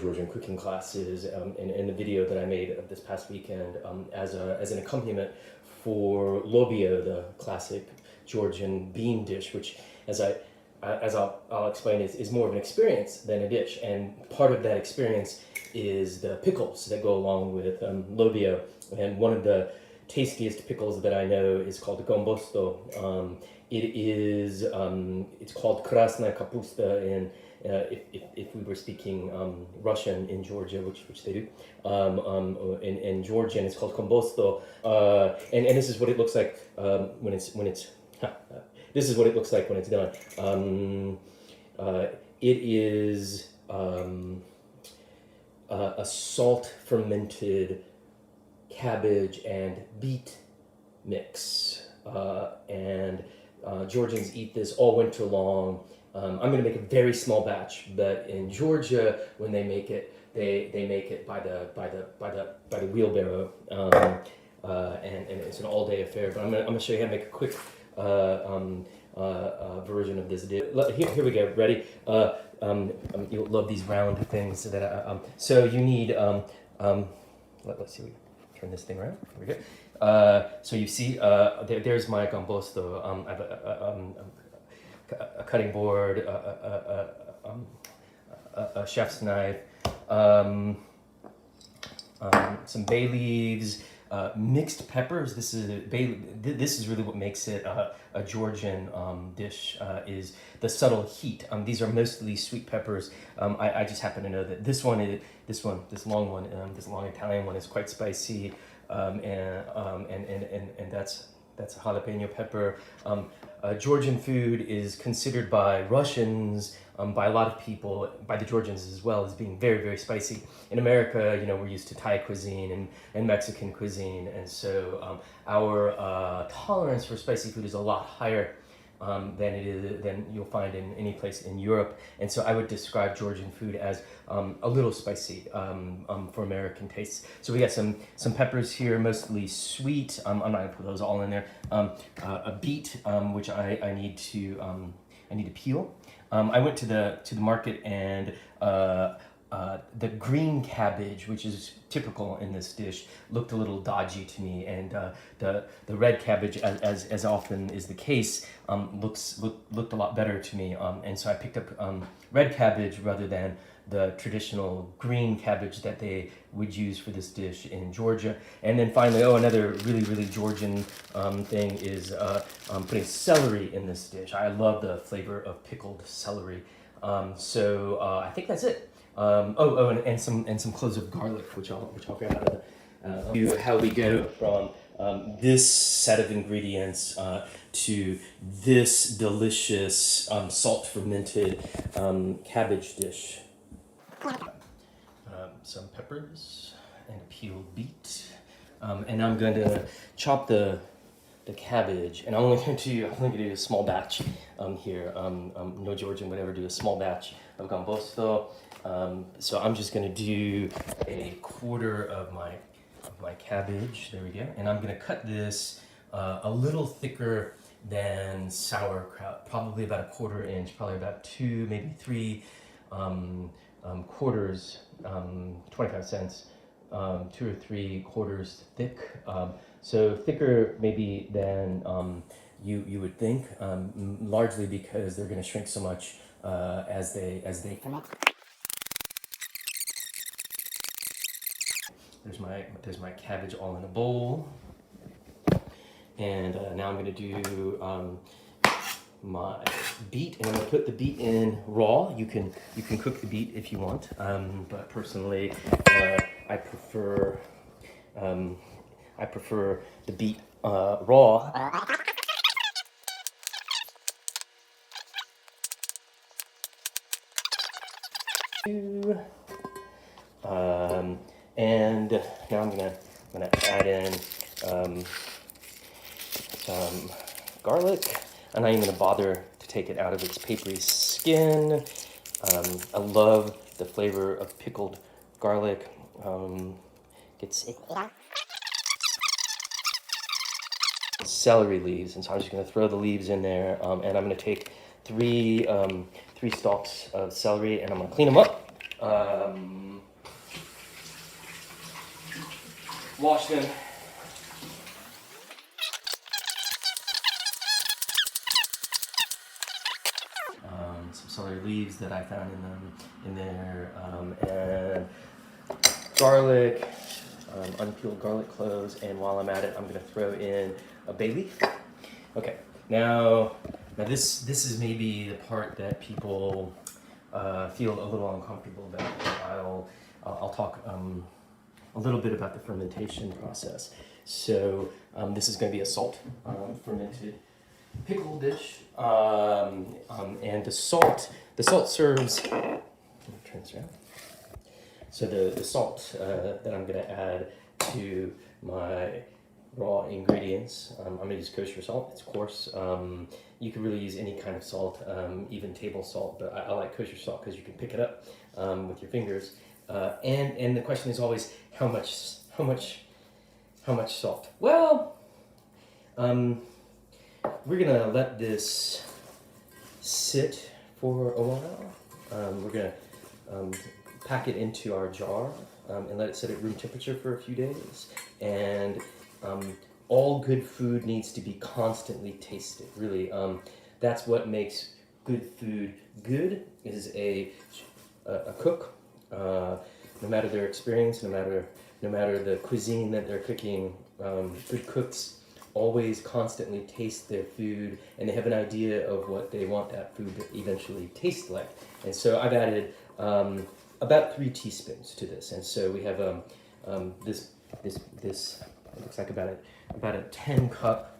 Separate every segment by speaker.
Speaker 1: Georgian cooking classes in the video that I made this past weekend as an accompaniment for lobio, the classic Georgian bean dish, which as I'll explain is more of an experience than a dish, and part of that experience is the pickles that go along with lobio, and one of the tastiest pickles that I know is called the Kombosto. It's called krasnaya kapusta if we were speaking Russian in Georgia, which they do. In Georgian, it's called Kombosto, and this is what it looks like when it's this is what it looks like when it's done. It is a salt fermented cabbage and beet mix, and Georgians eat this all winter long. I'm going to make a very small batch, but in Georgia, when they make it, they make it by the wheelbarrow, and it's an all day affair. But I'm gonna show you how to make a quick version of this dish. Here we go. Ready? You'll love these round things. So you need. Let's see. Turn this thing around. Here we go. So you see, there's my Kombosto. I have a cutting board, a chef's knife, some bay leaves, mixed peppers. This is really what makes it a Georgian dish, is the subtle heat. These are mostly sweet peppers. I just happen to know that this long Italian one is quite spicy, and that's a jalapeno pepper. Georgian food is considered by Russians, by a lot of people, by the Georgians as well, as being very, very spicy. In America, we're used to Thai cuisine and Mexican cuisine, and so our tolerance for spicy food is a lot higher than you'll find in any place in Europe. And so I would describe Georgian food as a little spicy for American tastes. So we got some peppers here, mostly sweet. I'm not gonna put those all in there. A beet, which I need to peel. I went to the market, and the green cabbage, which is typical in this dish, looked a little dodgy to me, and the red cabbage, as often is the case, looked a lot better to me, and so I picked up red cabbage rather than the traditional green cabbage that they would use for this dish in Georgia. And then finally, another really Georgian thing is putting celery in this dish. I love the flavor of pickled celery, so I think that's it. And some cloves of garlic, which I'll grab out of the. How we go from this set of ingredients to this delicious salt fermented cabbage dish. Some peppers and a peeled beet, and I'm going to chop the cabbage, and I'm only going to do a small batch here. No Georgian would ever do a small batch of Kombosto. So I'm just going to do a quarter of my cabbage. There we go. And I'm going to cut this a little thicker than sauerkraut, probably about a quarter inch, probably about 2, maybe 3 quarters, 25 cents, 2 or 3 quarters thick. So thicker maybe than you would think, largely because they're going to shrink so much as they ferment. There's my cabbage all in a bowl, and now I'm going to do my beet, and I'm going to put the beet in raw. You can cook the beet if you want, but personally, I prefer the beet raw. And now I'm gonna add in some garlic. I'm not even gonna bother to take it out of its papery skin. I love the flavor of pickled garlic. Celery leaves, and so I'm just gonna throw the leaves in there, and I'm gonna take three stalks of celery, and I'm gonna clean them up. Wash them. Some celery leaves that I found in there, and garlic, unpeeled garlic cloves, and while I'm at it, I'm gonna throw in a bay leaf. Okay, now this is maybe the part that people feel a little uncomfortable about. I'll talk a little bit about the fermentation process. So this is going to be a salt fermented pickle dish, and the salt serves. Turn this around. So the salt that I'm going to add to my raw ingredients, I'm going to use kosher salt. It's coarse. You can really use any kind of salt, even table salt, but I like kosher salt because you can pick it up with your fingers. And the question is always how much salt? Well, we're gonna let this sit for a while. We're gonna pack it into our jar and let it sit at room temperature for a few days. And all good food needs to be constantly tasted. Really, that's what makes good food good. Is a cook. No matter their experience, no matter the cuisine that they're cooking, good cooks always constantly taste their food, and they have an idea of what they want that food to eventually taste like. And so I've added about 3 teaspoons to this, and so we have this it looks like about a 10 cup.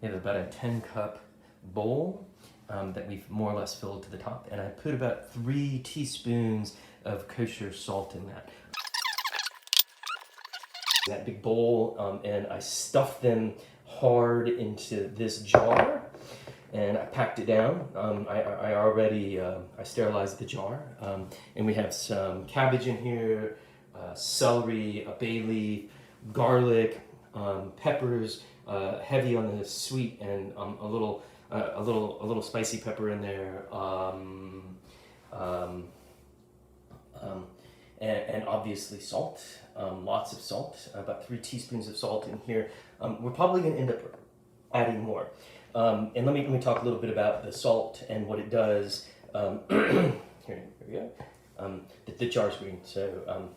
Speaker 1: We have about a 10 cup bowl that we've more or less filled to the top, and I put about 3 teaspoons of kosher salt in that big bowl, and I stuffed them hard into this jar, and I packed it down. I already I sterilized the jar, and we have some cabbage in here, celery, a bay leaf, garlic, peppers, heavy on the sweet, and a little spicy pepper in there, and obviously salt, lots of salt, about 3 teaspoons of salt in here. We're probably going to end up adding more. And let me talk a little bit about the salt and what it does. Here we go. The jar's green, so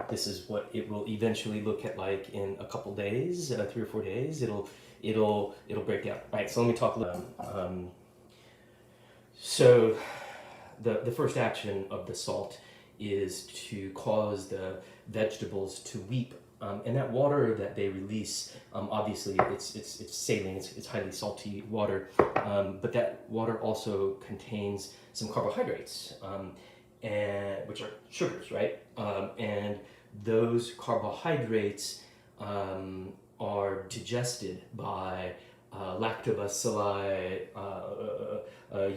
Speaker 1: this is what it will eventually look at like in a couple days, 3 or 4 days. It'll break down. All right, so let me talk a little. So the first action of the salt is to cause the vegetables to weep, and that water that they release, obviously it's saline, it's highly salty water, but that water also contains some carbohydrates, and which are sugars, right? And those carbohydrates are digested by lactobacilli,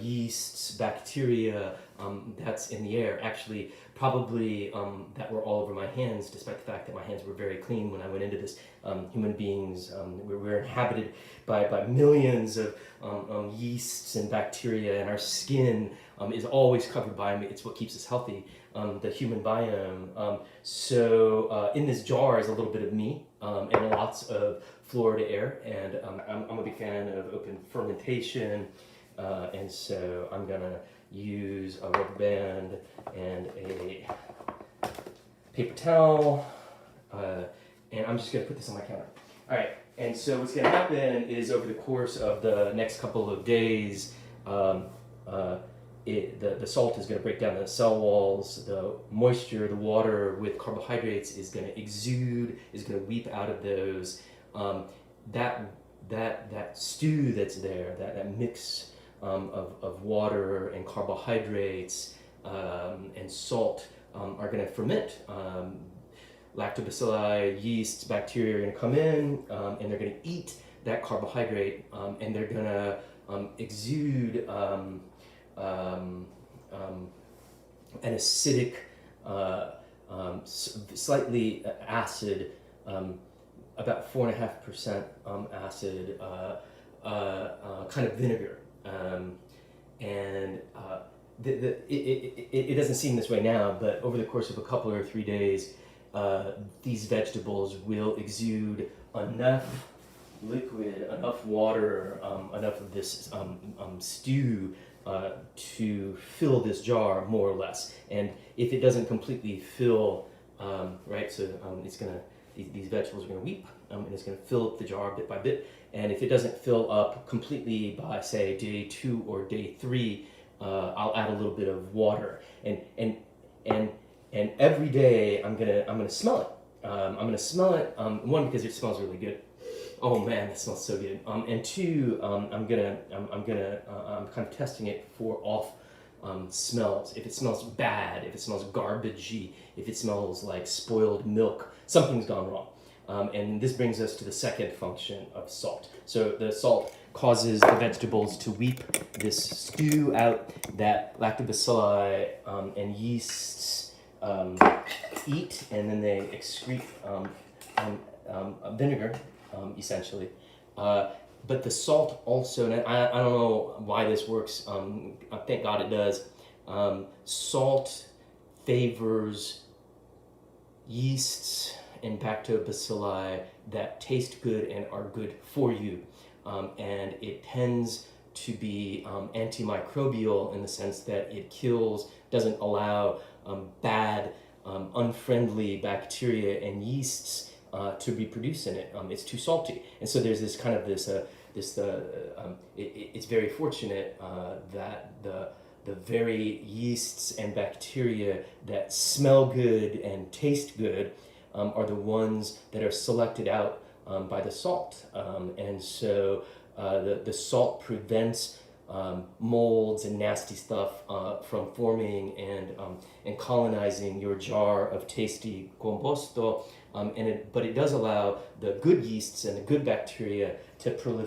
Speaker 1: yeasts, bacteria that's in the air. Actually, probably that were all over my hands, despite the fact that my hands were very clean when I went into this. Human beings, we're inhabited by millions of yeasts and bacteria, and our skin is always covered by them. It's what keeps us healthy, the human biome. So in this jar is a little bit of me and lots of Florida air, and I'm a big fan of open fermentation, and so I'm gonna use a rubber band and a paper towel, and I'm just gonna put this on my counter. All right, and so what's gonna happen is over the course of the next couple of days, the salt is going to break down the cell walls. The moisture, the water with carbohydrates is going to exude, is going to weep out of those. That stew that's there, that mix of water and carbohydrates and salt are going to ferment. Lactobacilli, yeasts, bacteria are going to come in, and they're going to eat that carbohydrate, and they're going to exude an acidic, slightly acid, about 4.5% acid, kind of vinegar, and it doesn't seem this way now, but over the course of a couple or 3 days, these vegetables will exude enough liquid, enough water, enough of this stew to fill this jar more or less. And if it doesn't completely fill, right, so it's gonna these vegetables are gonna weep, and it's gonna fill up the jar bit by bit. And if it doesn't fill up completely by say day 2 or day 3, I'll add a little bit of water. And every day I'm gonna smell it. I'm gonna smell it. One, because it smells really good. Oh man, that smells so good. And two, I'm kind of testing it for off smells. If it smells bad, if it smells garbagey, if it smells like spoiled milk, something's gone wrong. And this brings us to the second function of salt. So the salt causes the vegetables to weep this stew out that lactobacilli and yeasts eat, and then they excrete vinegar, essentially. But the salt also, and I don't know why this works, thank God it does. Salt favors yeasts and lactobacilli that taste good and are good for you. And it tends to be antimicrobial in the sense that it kills, doesn't allow bad, unfriendly bacteria and yeasts to reproduce in it. It's too salty. And so there's this kind of it's very fortunate that the very yeasts and bacteria that smell good and taste good are the ones that are selected out by the salt. And so the salt prevents molds and nasty stuff from forming and colonizing your jar of tasty Kombosto. But it does allow the good yeasts and the good bacteria to proliferate